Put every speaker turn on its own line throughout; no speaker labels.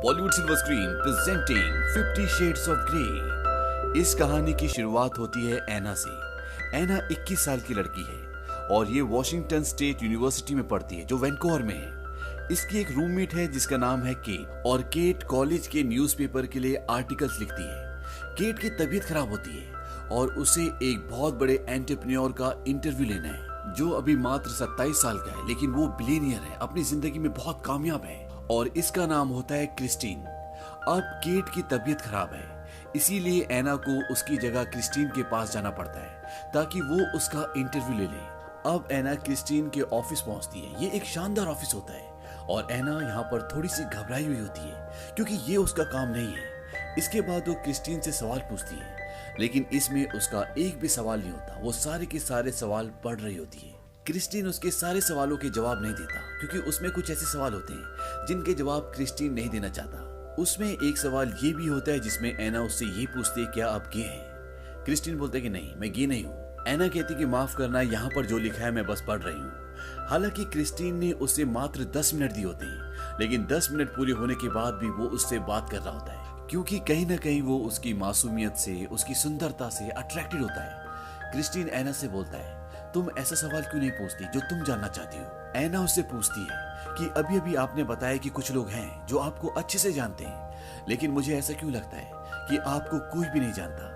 Bollywood silver screen presenting 50 shades of grey. इस कहानी की शुरुआत होती है एना से। एना 21 साल की लड़की है और ये वॉशिंगटन स्टेट यूनिवर्सिटी में पढ़ती है जो वैंकूवर में है। इसकी एक रूममेट है जिसका नाम है केट और केट कॉलेज के न्यूज़पेपर के लिए आर्टिकल्स लिखती है। केट की तबीयत खराब होती है और उसे एक बहुत बड़े एंटरप्रेन्योर का इंटरव्यू लेना है जो अभी मात्र 27 साल का है, लेकिन वो बिलियनियर है, अपनी जिंदगी में बहुत कामयाब है और इसका नाम होता है क्रिस्टीन। अब केट की तबीयत खराब है, इसीलिए एना को उसकी जगह क्रिस्टीन के पास जाना पड़ता है ताकि वो उसका इंटरव्यू ले ले। अब एना क्रिस्टीन के ऑफिस पहुंचती है। ये एक शानदार ऑफिस होता है और एना यहाँ पर थोड़ी सी घबराई हुई होती है क्योंकि ये उसका काम नहीं है। इसके बाद वो क्रिस्टीन से सवाल पूछती है, लेकिन इसमें उसका एक भी सवाल नहीं होता। वो सारे के सारे सवाल पढ़ रही होती है। क्रिस्टीन उसके सारे सवालों के जवाब नहीं देता क्योंकि उसमें कुछ ऐसे सवाल होते हैं जिनके जवाब क्रिस्टीन नहीं देना चाहता। उसमें एक सवाल ये भी होता है जिसमें एना उससे ये पूछती है, क्या आप गे हैं? क्रिस्टीन बोलते कि नहीं, मैं गे नहीं हूँ। एना कहती कि माफ करना, यहाँ पर जो लिखा है मैं बस पढ़ रही हूँ। हालांकि क्रिस्टीन ने उसे मात्र 10 मिनट दिए होते हैं, लेकिन 10 मिनट पूरे होने के बाद भी वो उससे बात कर रहा होता है क्योंकि कहीं ना कहीं वो उसकी मासूमियत से, उसकी सुंदरता से अट्रैक्टेड होता है। क्रिस्टीन एना से बोलता है, तुम ऐसा सवाल क्यों नहीं पूछती जो तुम जानना चाहती हो? एना उससे पूछती है कि अभी अभी आपने बताया कि कुछ लोग हैं जो आपको अच्छे से जानते हैं, लेकिन मुझे ऐसा क्यों लगता है कि आपको कोई भी नहीं जानता।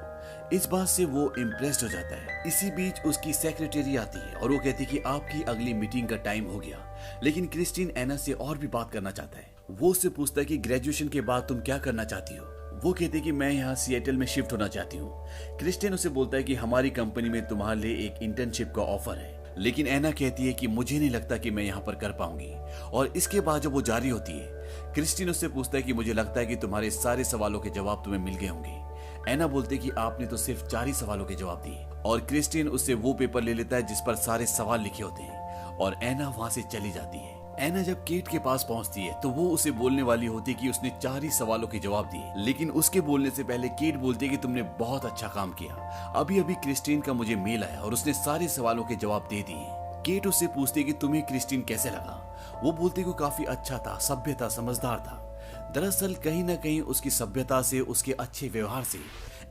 इस बात से वो इम्प्रेस्ड हो जाता है। इसी बीच उसकी सेक्रेटरी आती है और वो कहती है कि आपकी अगली मीटिंग का टाइम हो गया, लेकिन क्रिस्टीन एना से और भी बात करना चाहता है। वो उससे पूछता है कि ग्रेजुएशन के बाद तुम क्या करना चाहती हो? वो कहती है कि मैं यहाँ सिएटल में शिफ्ट होना चाहती हूँ। क्रिस्टीन उसे बोलता है कि हमारी कंपनी में तुम्हारे लिए एक इंटर्नशिप का ऑफर है, लेकिन एना कहती है कि मुझे नहीं लगता कि मैं यहाँ पर कर पाऊंगी। और इसके बाद जब वो जारी होती है, क्रिस्टीन उससे पूछता है कि मुझे लगता है कि तुम्हारे सारे सवालों के जवाब तुम्हें मिल गए होंगे। एना बोलते कि आपने तो सिर्फ 4 ही सवालों के जवाब दिए। और क्रिस्टीन उससे वो पेपर ले लेता है जिस पर सारे सवाल लिखे होते हैं और एना वहां से चली जाती है। एना जब केट के पास पहुंचती है तो वो उसे बोलने वाली होती है कि उसने 4 ही सवालों के जवाब दिए, लेकिन उसके बोलने से पहले केट बोलती है कि तुमने बहुत अच्छा काम किया। अभी अभी क्रिस्टीन का मुझे मेल आया और उसने सारे सवालों के जवाब दे दिए। केट उससे पूछती है कि तुम्हें क्रिस्टीन कैसे लगा? वो बोलती है कि काफी अच्छा था, सभ्य था, समझदार था। दरअसल कहीं ना कहीं उसकी सभ्यता से, उसके अच्छे व्यवहार से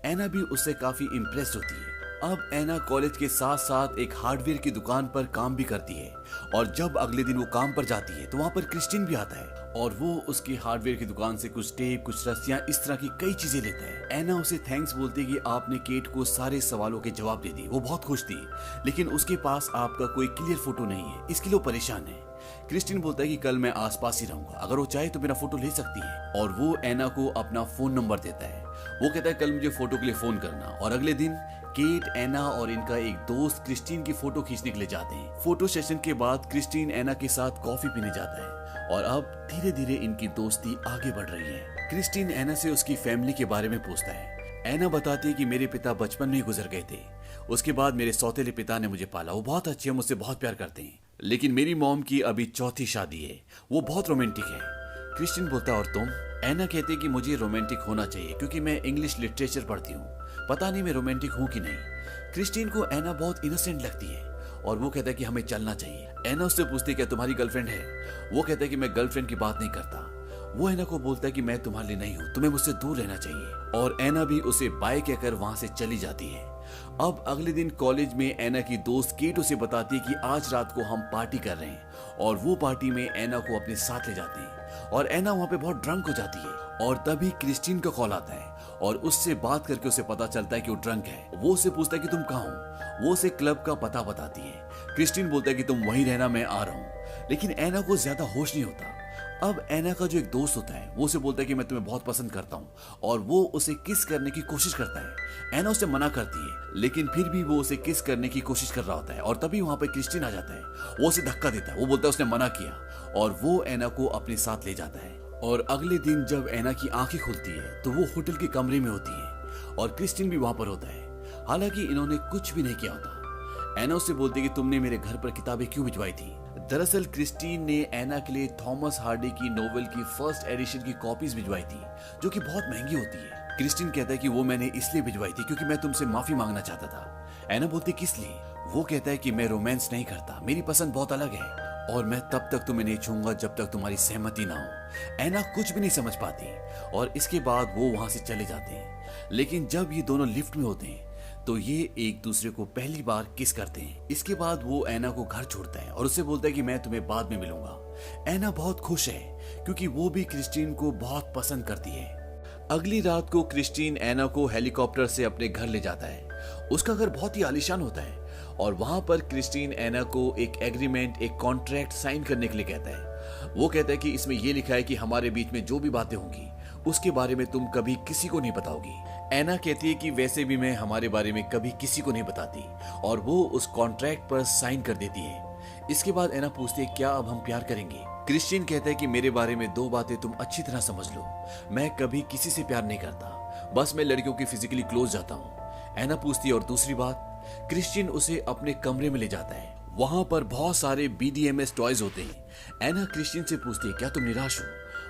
एना भी उससे काफी इम्प्रेस्ड होती है। अब एना कॉलेज के साथ साथ एक हार्डवेयर की दुकान पर काम भी करती है और जब अगले दिन वो काम पर जाती है तो वहाँ पर क्रिस्टीन भी आता है और वो उसकी हार्डवेयर की दुकान से कुछ टेप, कुछ रस्सियाँ, इस तरह की कई चीजें लेता है। एना उसे थैंक्स बोलती है कि आपने केट को सारे सवालों के जवाब दे दिए। वो बहुत खुश थी, लेकिन उसके पास आपका कोई क्लियर फोटो नहीं है, इसके लिए परेशान है। क्रिस्टीन बोलता है कि कल मैं आसपास ही रहूंगा, अगर वो चाहे तो मेरा फोटो ले सकती है। और वो एना को अपना फोन नंबर देता है। वो कहता है कल मुझे फोटो के लिए फोन करना। और अगले दिन केट, एना और इनका एक दोस्त क्रिस्टीन की फोटो खींचने के लिए जाते हैं। फोटो सेशन के बाद क्रिस्टीन एना के साथ कॉफी पीने जाता है और अब धीरे धीरे इनकी दोस्ती आगे बढ़ रही है। क्रिस्टीन एना से उसकी फैमिली के बारे में पूछता है। एना बताती है कि मेरे पिता बचपन में ही गुजर गए थे, उसके बाद मेरे सौतेले पिता ने मुझे पाला। वो बहुत अच्छे हैं, मुझसे बहुत प्यार करते हैं, लेकिन मेरी मॉम की अभी 4थी शादी है, वो बहुत रोमांटिक है। क्रिस्टीन बोलता है और तुम? एना कहती है कि मुझे रोमांटिक होना चाहिए क्योंकि मैं इंग्लिश लिटरेचर पढ़ती हूँ, पता नहीं मैं रोमांटिक हूँ कि नहीं। क्रिस्टीन को एना बहुत इनोसेंट लगती है और वो कहता है कि हमें चलना चाहिए। एना उससे पूछती है क्या तुम्हारी गर्लफ्रेंड है? वो कहता है कि मैं गर्लफ्रेंड की बात नहीं करता। वो एना को बोलता है कि मैं तुम्हारे लिए नहीं हूँ, तुम्हें मुझसे दूर रहना चाहिए। और एना भी उसे बाय कहकर वहां से चली जाती है। अब अगले दिन कॉलेज में एना की दोस्त केट उसे बताती है कि आज रात को हम पार्टी कर रहे हैं और वो पार्टी में एना को अपने साथ ले जाते हैं। और एना वहां पे बहुत ड्रंक हो जाती है और तभी क्रिस्टीन का कॉल आता है और उससे बात करके उसे पता चलता है कि वो ड्रंक है। वो उसे पूछता है कि तुम कहाँ हो? वो उसे क्लब का पता बताती है। क्रिस्टीन बोलता है कि तुम वहीं रहना, मैं आ रहा हूँ, लेकिन एना को ज्यादा होश नहीं होता। अब एना का जो एक दोस्त होता है वो उसे बोलता है कि मैं तुम्हें बहुत पसंद करता हूँ और वो उसे किस करने की कोशिश करता है। एना उसे मना करती है, लेकिन फिर भी वो उसे किस करने की कोशिश कर रहा होता है और तभी वहां पे क्रिस्टीन आ जाता है। वो उसे धक्का देता है, वो बोलता है उसने मना किया और वो एना को अपने साथ ले जाता है। और अगले दिन जब एना की आंखें खुलती है तो वो होटल के कमरे में होती है और क्रिस्टीन भी वहां पर होता है। हालांकि इन्होंने कुछ भी नहीं किया होता। एना उससे बोलती है कि तुमने मेरे घर पर किताबें क्यों भिजवाई थी? दरअसल क्रिस्टीन ने एना के लिए थॉमस हार्डी की नोवेल की फर्स्ट एडिशन की कॉपीज भिजवाई थी जो कि बहुत महंगी होती है। क्रिस्टीन कहता है कि वो मैंने इसलिए भिजवाई थी क्योंकि मैं तुमसे माफी मांगना चाहता था। एना बोलती किस लिए? वो कहता है कि मैं रोमांस नहीं करता, मेरी पसंद बहुत अलग है। और मैं तब तक तुम्हें नहीं छूंगा जब तक तुम्हारी सहमति ना हो। ऐना कुछ भी नहीं समझ पाती और इसके बाद वो वहां से चले जाते हैं। लेकिन जब ये दोनों लिफ्ट में होते हैं तो ये एक दूसरे को पहली बार किस करते हैं। इसके बाद वो ऐना को घर छोड़ता है और उससे बोलता है कि मैं तुम्हें बाद में मिलूंगा। ऐना बहुत खुश है क्योंकि वो भी क्रिस्टीन को बहुत पसंद करती है। अगली रात को क्रिस्टीन ऐना को हेलीकॉप्टर से अपने घर ले जाता है। उसका घर बहुत ही आलीशान होता है और वहां पर क्रिस्टीन ऐना को एक एग्रीमेंट, एक कॉन्ट्रैक्ट साइन करने के लिए कहता है। वो कहता है कि इसमें यह लिखा है कि हमारे बीच में जो भी बातें होंगी उसके बारे में तुम कभी किसी को नहीं बताओगी। ऐना कहती है कि वैसे भी मैं हमारे बारे में कभी किसी को नहीं बताती और वो उस कॉन्ट्रैक्ट पर साइन कर देती है। इसके बाद ऐना पूछती है क्या अब हम प्यार करेंगे। क्रिस्टीन कहता है कि मेरे बारे में दो बातें तुम अच्छी तरह समझ लो, मैं कभी किसी से प्यार नहीं करता, बस मैं लड़कियों की फिजिकली क्लोज जाता हूँ। ऐना पूछती है और दूसरी बात। क्रिस्टीन उसे अपने कमरे में ले जाता है। वहां पर बहुत सारे BDMS टॉयज होते हैं। ऐना क्रिस्टीन से पूछती है क्या तुम निराश हो।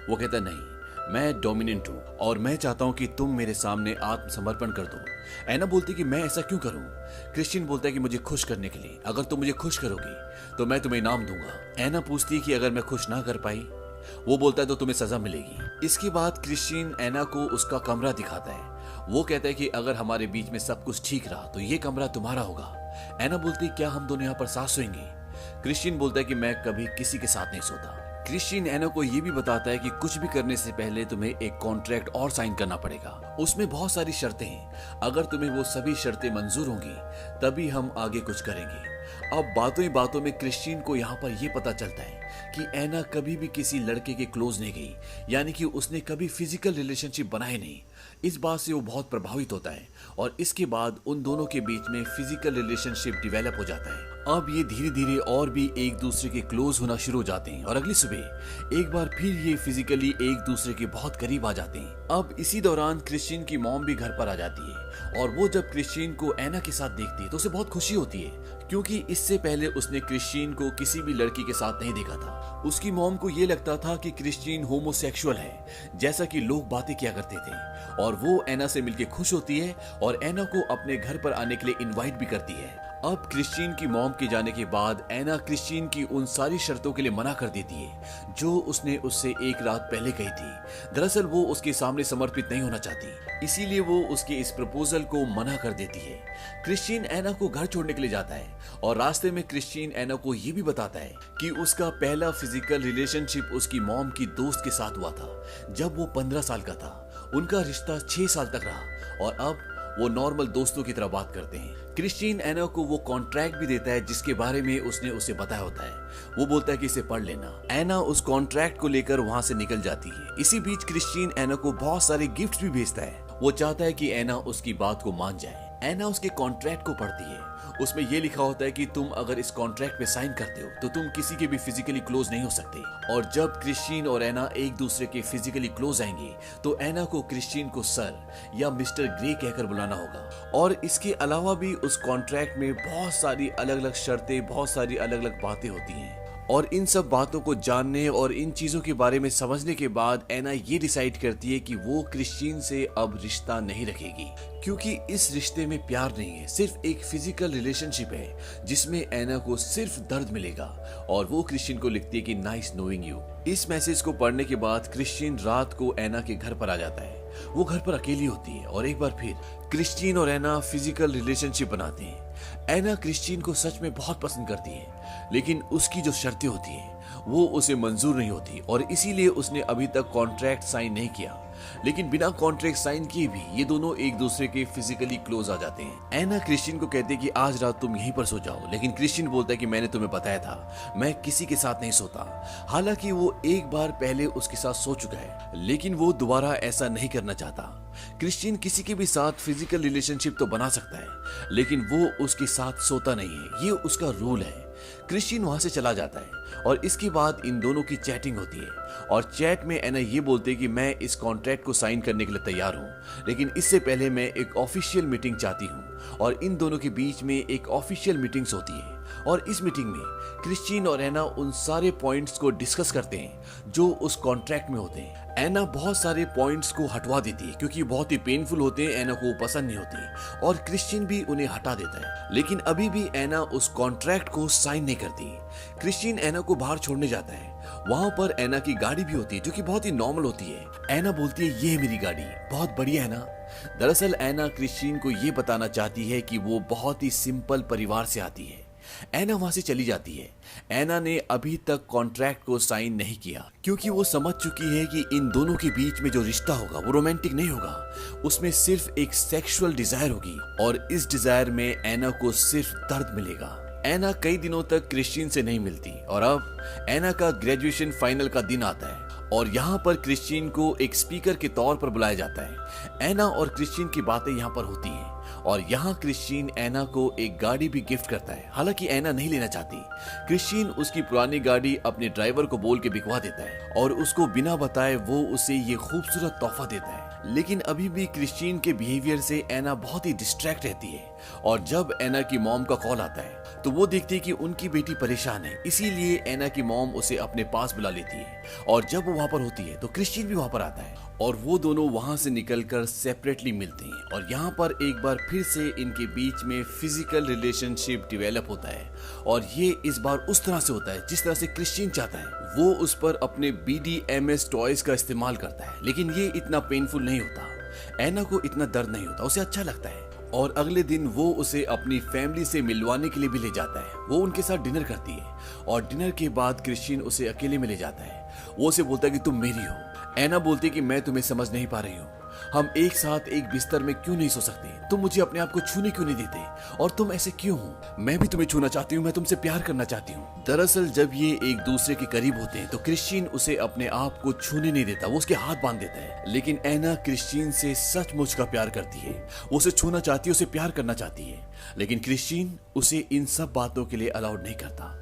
वो कहता नहीं, मैं डोमिनेंट हूँ और मैं चाहता हूँ कि तुम मेरे सामने आत्मसमर्पण कर दो। ऐना बोलती कि मैं ऐसा क्यों करूँ। क्रिस्टीन बोलता है कि मुझे खुश करने के लिए, अगर तुम मुझे खुश करोगी तो मैं तुम्हें इनाम दूंगा। ऐना पूछती है कि अगर मैं खुश ना कर पाई। वो बोलता है तो तुम्हें सजा मिलेगी। इसके बाद क्रिस्टीन ऐना को उसका कमरा दिखाता है। वो कहता है कि अगर हमारे बीच में सब कुछ ठीक रहा तो ये कमरा तुम्हारा होगा। ऐना बोलती है क्या हम दोनों यहाँ पर साथ सोएंगे। क्रिस्टीन बोलता है कि मैं कभी किसी के साथ नहीं सोता। क्रिस्टीन ऐना को यह भी बताता है कि कुछ भी करने से पहले तुम्हें एक कॉन्ट्रैक्ट और साइन करना पड़ेगा। उसमें बहुत सारी शर्तें हैं, अगर तुम्हें वो सभी शर्तें मंजूर होंगी तभी हम आगे कुछ करेंगे। अब बातों ही बातों में क्रिस्टीन को यहाँ पर यह पता चलता है कि ऐना कभी भी किसी लड़के के क्लोज नहीं गई, यानी कि उसने कभी फिजिकल रिलेशनशिप बनाए नहीं। इस बात से वो बहुत प्रभावित होता है और इसके बाद उन दोनों के बीच में फिजिकल रिलेशनशिप डिवेलप हो जाता है। अब ये धीरे धीरे और भी एक दूसरे के क्लोज होना शुरू हो जाते हैं और अगली सुबह एक बार फिर ये फिजिकली एक दूसरे के बहुत करीब आ जाते हैं। अब इसी दौरान क्रिस्टीन की मॉम भी घर पर आ जाती है और वो जब क्रिस्टीन को ऐना के साथ देखती है तो उसे बहुत खुशी होती है क्योंकि इससे पहले उसने क्रिस्टीन को किसी भी लड़की के साथ नहीं देखा था। उसकी मॉम को ये लगता था कि क्रिस्टीन होमोसेक्सुअल है, जैसा कि लोग बातें किया करते थे, और वो ऐना से मिलकर खुश होती है और ऐना को अपने घर पर आने के लिए इनवाइट भी करती है। अब क्रिस्टीन की मॉम के जाने के बाद ऐना क्रिस्टीन की उन सारी शर्तों के लिए मना कर देती है जो उसने उससे एक रात पहले कही थी। दरअसल वो उसके सामने समर्पित नहीं होना चाहती, इसीलिए वो उसके इस प्रपोजल को मना कर देती है। क्रिस्टीन ऐना को घर छोड़ने के लिए जाता है और रास्ते में क्रिस्टीन ऐना को ये भी बताता है कि उसका पहला फिजिकल रिलेशनशिप उसकी मॉम की दोस्त के साथ हुआ था जब वो 15 साल का था। उनका रिश्ता 6 साल तक रहा और अब वो नॉर्मल दोस्तों की तरह बात करते हैं। क्रिस्टीन ऐना को वो कॉन्ट्रैक्ट भी देता है जिसके बारे में उसने उसे बताया होता है। वो बोलता है कि इसे पढ़ लेना। ऐना उस कॉन्ट्रैक्ट को लेकर वहां से निकल जाती है। इसी बीच क्रिस्टीन ऐना को बहुत सारे गिफ्ट्स भी भेजता है। वो चाहता है कि ऐना उसकी बात को मान जाए। ऐना उसके कॉन्ट्रैक्ट को पढ़ती है। उसमें यह लिखा होता है कि तुम अगर इस कॉन्ट्रैक्ट पे साइन करते हो तो तुम किसी के भी फिजिकली क्लोज नहीं हो सकते। और जब क्रिस्टीन और ऐना एक दूसरे के फिजिकली क्लोज आएंगे तो ऐना को क्रिस्टीन को सर या मिस्टर ग्रे कहकर बुलाना होगा। और इसके अलावा भी उस कॉन्ट्रैक्ट में बहुत सारी अलग अलग शर्तें, बहुत सारी अलग अलग बातें होती हैं। और इन सब बातों को जानने और इन चीजों के बारे में समझने के बाद ऐना ये डिसाइड करती है कि वो क्रिस्टीन से अब रिश्ता नहीं रखेगी, क्योंकि इस रिश्ते में प्यार नहीं है, सिर्फ एक फिजिकल रिलेशनशिप है जिसमें ऐना को सिर्फ दर्द मिलेगा। और वो क्रिस्टीन को लिखती है कि नाइस नोइंग यू। इस मैसेज को पढ़ने के बाद क्रिस्टीन रात को ऐना के घर पर आ जाता है। वो घर पर अकेली होती है और एक बार फिर क्रिस्टीन और ऐना फिजिकल रिलेशनशिप बनाते हैं। ऐना क्रिस्टीन को सच में बहुत पसंद करती है, लेकिन उसकी जो शर्तें होती हैं वो उसे मंजूर नहीं होती और इसीलिए उसने अभी तक कॉन्ट्रैक्ट साइन नहीं किया। लेकिन बिना कॉन्ट्रैक्ट साइन किए भी ये दोनों एक दूसरे के फिजिकली क्लोज आ जाते हैं। ऐना क्रिस्टीन को कहती है कि आज रात तुम यहीं पर सो जाओ, लेकिन क्रिस्टीन बोलता है कि मैंने तुम्हें बताया था मैं किसी के साथ नहीं सोता। हालांकि वो एक बार पहले उसके साथ सो चुका है, लेकिन वो दोबारा ऐसा नहीं करना चाहता। क्रिस्टीन किसी के भी साथ फिजिकल रिलेशनशिप तो बना सकता है, लेकिन वो उसके साथ सोता नहीं है, ये उसका रूल है। क्रिस्टीन वहां से चला जाता है और इसके बाद इन दोनों की चैटिंग होती है और चैट में ऐना ये बोलते है कि मैं इस कॉन्ट्रैक्ट को साइन करने के लिए तैयार हूँ, लेकिन इससे पहले मैं एक ऑफिशियल मीटिंग चाहती हूँ। और इन दोनों के बीच में एक ऑफिशियल मीटिंग्स होती है और इस मीटिंग में क्रिस्टीन और एना उन सारे पॉइंट्स को डिस्कस करते हैं जो उस कॉन्ट्रैक्ट में होते हैं। एना बहुत सारे पॉइंट्स को हटवा देती है क्योंकि बहुत ही पेनफुल होते हैं, एना को पसंद नहीं होती, और क्रिस्टीन भी उन्हें हटा देता है। लेकिन अभी भी एना उस कॉन्ट्रैक्ट को साइन नहीं करती। क्रिस्टीन एना को बाहर छोड़ने जाता है। वहां पर एना की गाड़ी भी होती है जो कि बहुत ही नॉर्मल होती है। एना बोलती है, ये है मेरी गाड़ी, बहुत बढ़िया है ना। दरअसल एना क्रिस्टीन को ये बताना चाहती है कि वो बहुत ही सिंपल परिवार से आती है। एना वहां से चली जाती है। एना ने अभी तक कॉन्ट्रैक्ट को साइन नहीं किया क्योंकि वो समझ चुकी है कि इन दोनों के बीच में जो रिश्ता होगा वो रोमांटिक नहीं होगा, उसमें सिर्फ एक सेक्सुअल डिजायर होगी और इस डिजायर में एना को सिर्फ दर्द मिलेगा। एना कई दिनों तक क्रिस्टीन से नहीं मिलती और अब एना का ग्रेजुएशन फाइनल का दिन आता है और यहाँ पर क्रिस्टीन को एक स्पीकर के तौर पर बुलाया जाता है। एना और क्रिस्टीन की बातें यहाँ पर होती हैं और यहाँ क्रिस्टीन एना को एक गाड़ी भी गिफ्ट करता है। हालांकि एना नहीं लेना चाहती। क्रिस्टीन उसकी पुरानी गाड़ी अपने ड्राइवर को बोल के बिकवा देता है और उसको बिना बताए वो उसे ये खूबसूरत तोहफा देता है। लेकिन अभी भी क्रिस्टीन के बिहेवियर से एना बहुत ही डिस्ट्रैक्ट रहती है और जब एना की मॉम का कॉल आता है तो वो देखती है कि उनकी बेटी परेशान है, इसीलिए एना की मॉम उसे अपने पास बुला लेती है और जब वो वहां पर होती है तो क्रिस्टीन भी वहां पर आता है और वो दोनों वहां से निकलकर सेपरेटली मिलते हैं और यहाँ पर एक बार फिर से इनके बीच में फिजिकल रिलेशनशिप डेवलप होता है और ये इस बार उस तरह से होता है जिस तरह से क्रिस्टीन चाहता है। वो उस पर अपने BDMS टॉयज का इस्तेमाल करता है लेकिन ये इतना पेनफुल नहीं होता। एना को इतना दर्द नहीं होता, उसे अच्छा लगता है और अगले दिन वो उसे अपनी फैमिली से मिलवाने के लिए भी ले जाता है। वो उनके साथ डिनर करती है और डिनर के बाद क्रिस्टीन उसे अकेले में ले जाता है। वो उसे बोलता है कि तुम मेरी हो। एना बोलती है कि मैं तुम्हें समझ नहीं पा रही हूँ, हम एक साथ एक बिस्तर में क्यों नहीं सो सकते, तुम मुझे अपने आप को छूने क्यों नहीं देते और तुम ऐसे क्यों हो, मैं भी तुम्हें छूना चाहती हूँ, मैं तुमसे प्यार करना चाहती हूँ। दरअसल जब ये एक दूसरे के करीब होते हैं तो क्रिस्टीन उसे अपने आप को छूने नहीं देता, वो उसके हाथ बांध देता है। लेकिन एना क्रिस्टीन से सचमुच का प्यार करती है, वो उसे छूना चाहती है, उसे प्यार करना चाहती है, लेकिन क्रिस्टीन उसे इन सब बातों के लिए अलाउड नहीं करता।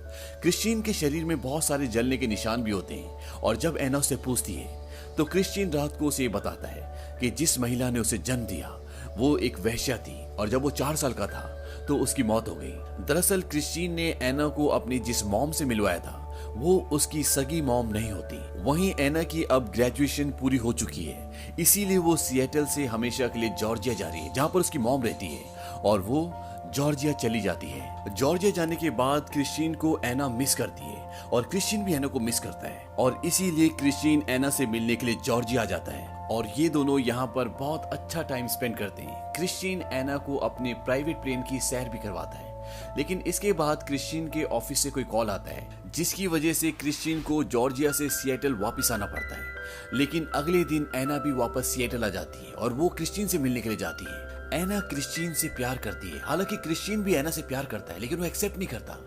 क्रिस्टीन के शरीर में बहुत सारे जलने के निशान भी होते हैं और जब एना उससे पूछती है तो क्रिस्टीन रात को उसे बताता है कि जिस महिला ने उसे जन्म दिया वो एक वेश्या थी और जब वो 4 साल का था तो उसकी मौत हो गई। दरअसल क्रिस्टीन ने एना को अपनी जिस मॉम से मिलवाया था वो उसकी सगी मॉम नहीं होती। वहीं एना की अब ग्रेजुएशन पूरी हो चुकी है, इसीलिए वो सिएटल से हमेशा के लिए जॉर्जिया जा रही है जहाँ पर उसकी मॉम रहती है और वो जॉर्जिया चली जाती है। जॉर्जिया जाने के बाद क्रिस्टीन को एना मिस करती है और क्रिस्टीन भी एना को मिस करता है और इसीलिए क्रिस्टीन एना से मिलने के लिए जॉर्जिया आ जाता है और ये दोनों यहाँ पर बहुत अच्छा टाइम स्पेंड करते हैं। क्रिस्टीन एना को अपने प्राइवेट प्लेन की सैर भी करवाता है। लेकिन इसके बाद क्रिस्टीन के ऑफिस से कोई कॉल आता है जिसकी वजह से क्रिस्टीन को जॉर्जिया से सिएटल वापस आना पड़ता है। लेकिन अगले दिन एना भी वापस सिएटल आ जाती है और वो क्रिस्टीन से मिलने के लिए जाती है। एना क्रिस्टीन से प्यार करती है, हालांकि क्रिस्टीन भी एना से प्यार करता है लेकिन वो एक्सेप्ट नहीं करता।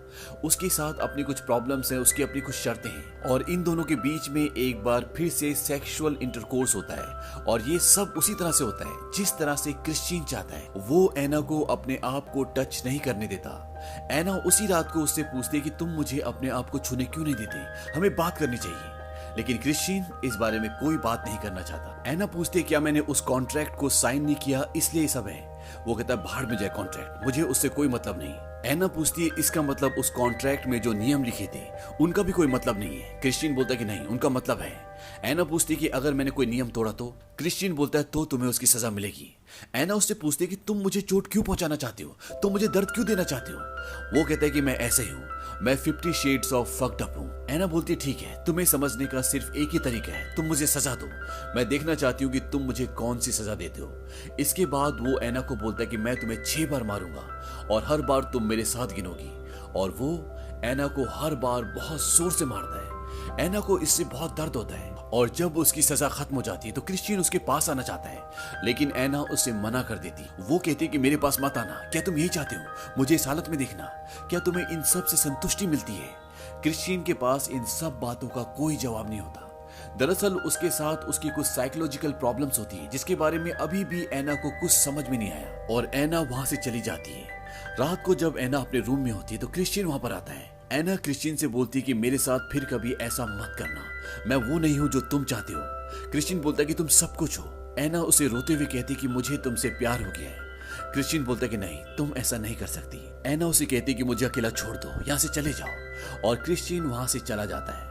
उसके साथ अपनी कुछ प्रॉब्लम्स हैं, उसकी अपनी कुछ शर्तें हैं और इन दोनों के बीच में एक बार फिर से सेक्सुअल इंटरकोर्स होता है और ये सब उसी तरह से होता है जिस तरह से क्रिस्टीन चाहता है। वो एना को अपने आप को टच नहीं करने देता। एना उसी रात को उससे पूछती है कि तुम मुझे अपने आप को छूने क्यों नहीं देते, हमें बात करनी चाहिए। लेकिन क्रिस्टीन इस बारे में कोई बात नहीं करना चाहता। एना पूछती है क्या मैंने उस कॉन्ट्रैक्ट को साइन नहीं किया इसलिए ये सब है। वो कहता है बाहर में जाए कॉन्ट्रैक्ट, मुझे उससे कोई मतलब नहीं। एना पूछती है इसका मतलब उस कॉन्ट्रैक्ट में जो नियम लिखे थे उनका भी कोई मतलब नहीं है। क्रिस्टीन बोलता है कि नहीं, उनका मतलब है। एना पूछती है कि अगर मैंने कोई नियम तोड़ा तो? क्रिस्टीन बोलता है तो तुम्हें उसकी सजा मिलेगी। एना उससे पूछती है कि तुम मुझे चोट क्यों पहुंचाना चाहती हो, तुम मुझे दर्द क्यों देना चाहती हो? वो कहता है कि मैं ऐसे ही हूँ, मैं 50 शेड्स ऑफ फक्ड अप हूँ। एना बोलती है ठीक है, तुम्हें समझने का सिर्फ एक ही तरीका है, तुम मुझे सजा दो, मैं देखना चाहती हूँ कि तुम मुझे कौन सी सजा देते हो। इसके बाद वो एना को बोलता है कि मैं तुम्हें 6 बार मारूंगा और हर बार तुम मेरे साथ गिनोगी और वो एना को हर बार बहुत जोर से मारता है। एना को इससे बहुत दर्द होता है और जब उसकी सजा खत्म हो जाती है तो क्रिस्टीन उसके पास आना चाहता है लेकिन एना उससे मना कर देती। वो कहती है कि मेरे पास मत आना, क्या तुम यही चाहते हो मुझे इस हालत में देखना, क्या तुम्हें इन सब से संतुष्टि मिलती है? क्रिस्टीन के पास इन सब बातों का कोई जवाब नहीं होता। दरअसल उसके साथ उसकी कुछ साइकोलॉजिकल प्रॉब्लम्स होती है जिसके बारे में अभी भी एना को कुछ समझ में नहीं आया और एना वहां से चली जाती है। रात को जब एना अपने रूम में होती है तो क्रिस्टीन वहां पर आता है। एना क्रिस्टीन से बोलती है कि मेरे साथ फिर कभी ऐसा मत करना, मैं वो नहीं हूं जो तुम चाहते हो। क्रिस्टीन बोलता है कि तुम सब कुछ हो। एना उसे रोते हुए कहती कि मुझे तुमसे प्यार हो गया है, क्रिस्टीन बोलता है कि नहीं, तुम ऐसा नहीं कर सकती। एना उसे कहती है कि मुझे अकेला छोड़ दो, यहाँ से चले जाओ, और क्रिस्टीन वहां से चला जाता है।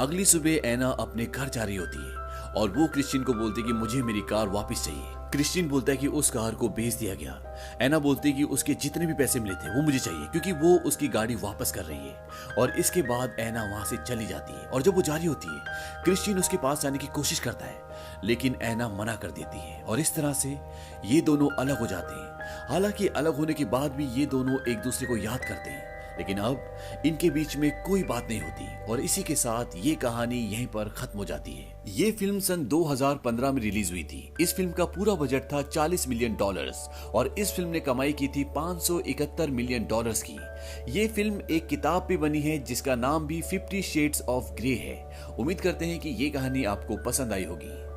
अगली सुबह एना अपने घर जा रही होती है और वो क्रिस्टीन को बोलती है कि मुझे मेरी कार वापस चाहिए। क्रिस्टीन बोलता है कि उस कार को बेच दिया गया। एना बोलती है कि उसके जितने भी पैसे मिले थे वो मुझे चाहिए, क्योंकि वो उसकी गाड़ी वापस कर रही है। और इसके बाद एना वहां से चली जाती है और जब वो जा रही होती है क्रिस्टीन उसके पास जाने की कोशिश करता है, लेकिन एना मना कर देती है और इस तरह से ये दोनों अलग हो जाते हैं। हालांकि अलग होने के बाद भी ये दोनों एक दूसरे को याद करते हैं, लेकिन अब इनके बीच में कोई बात नहीं होती और इसी के साथ ये कहानी यहीं पर खत्म हो जाती है। ये फिल्म सन 2015 में रिलीज हुई थी। इस फिल्म का पूरा बजट था $40 मिलियन और इस फिल्म ने कमाई की थी $571 मिलियन की। ये फिल्म एक किताब पे बनी है जिसका नाम भी 50 शेड्स ऑफ ग्रे है। उम्मीद करते हैं कि ये कहानी आपको पसंद आई होगी।